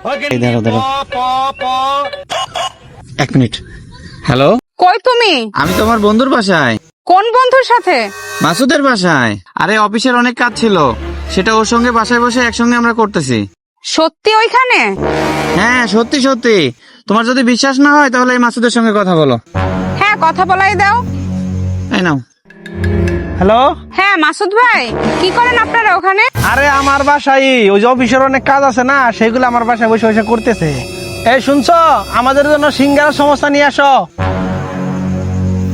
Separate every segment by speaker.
Speaker 1: এই দাঁড়াও দাঁড়াও, এক মিনিট। হ্যালো,
Speaker 2: কই তুমি?
Speaker 1: আমি তোমার বন্ধুর বাসায়।
Speaker 2: কোন বন্ধুর সাথে?
Speaker 1: মাসুদের বাসায়। আরে অফিসের অনেক কাজ ছিল, সেটা ওর সঙ্গে বাসায় বসে একসঙ্গে আমরা করতেছি।
Speaker 2: সত্যি ওইখানে?
Speaker 1: হ্যাঁ সত্যি সত্যি। তোমার যদি বিশ্বাস না হয় তাহলে এই মাসুদের সঙ্গে কথা বলো।
Speaker 2: হ্যাঁ, কথা বলাই দাও।
Speaker 1: এই নাও।
Speaker 3: হ্যালো।
Speaker 2: হ্যাঁ মাসুদ ভাই, কি করেন আপনারা ওখানে?
Speaker 3: আরে আমার বাসায় ওই যে অফিসের অনেক কাজ আছে না, সেগুলো আমার বাসায় বসে বসে করতেছে। এই শুনছো, আমাদের জন্য সিঙ্গারার সমস্যা নিয়ে আসো।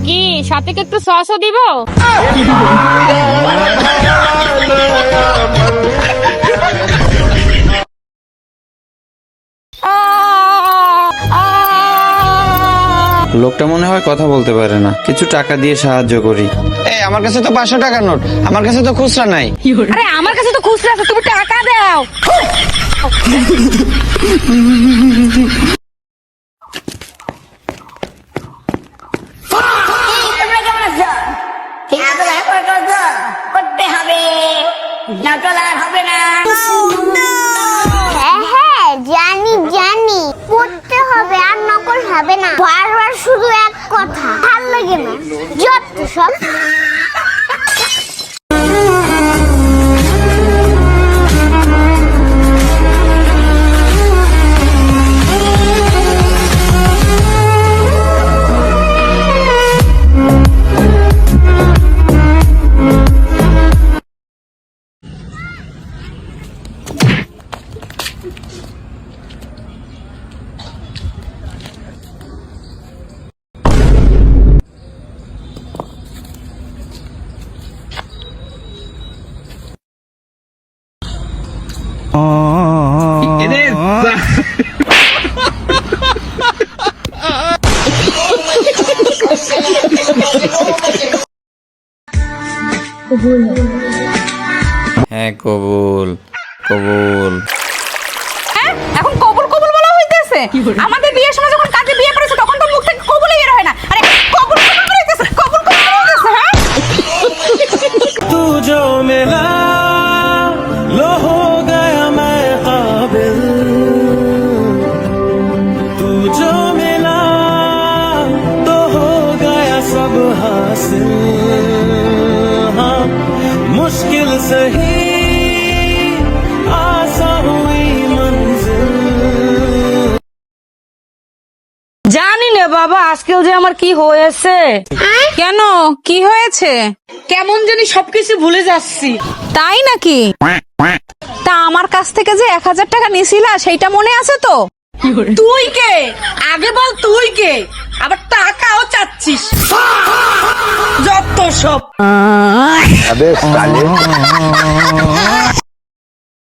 Speaker 4: কি সাথে কি একটু সসও দিব?
Speaker 1: লোকটা মনে হয় কথা বলতে পারে না, কিছু টাকা দিয়ে সাহায্য করি। এই আমার কাছে তো 500 টাকার নোট, আমার কাছে তো খুচরা নাই।
Speaker 2: আরে আমার কাছে তো খুচরা আছে, তুমি টাকা দাও।
Speaker 5: করতে হবে না, চলার হবে না।
Speaker 6: হ্যাঁ জানি জানি, পড়তে হবে আর নকল হবে না। বারবার শুধু এক কথা, ভাল লাগে না যত সব।
Speaker 1: হ্যাঁ কবুল কবুল।
Speaker 2: হ্যাঁ, এখন কবুল কবুল বলা হইতেছে? আমাদের বিয়ের সময় যখন কাজে বিয়ে করেছে তখন তো মুখ থেকে কবুলই বের হয় না। আরে কবুল কবুল বলতেছে, কবুল কবুল বলতেছে। হ্যাঁ,
Speaker 3: तू जो मिला लो हो गया मैं काबिल, तू जो मिला तो हो गया सब हासिल। हाँ मुश्किल सही आसान हुई मंजिल।
Speaker 2: জানি না বাবা, আজকাল যে আমার কি হয়েছে। কেন, কি হয়েছে?
Speaker 7: কেমন জানি সবকিছু ভুলে যাচ্ছি।
Speaker 2: তাই নাকি? তা আমার কাছ থেকে যে 1000 টাকা নিছিলা সেইটা মনে আছে তো?
Speaker 7: তুই কে? আগে বল তুই কে, আবার টাকাও চাচ্ছিস। যত সব।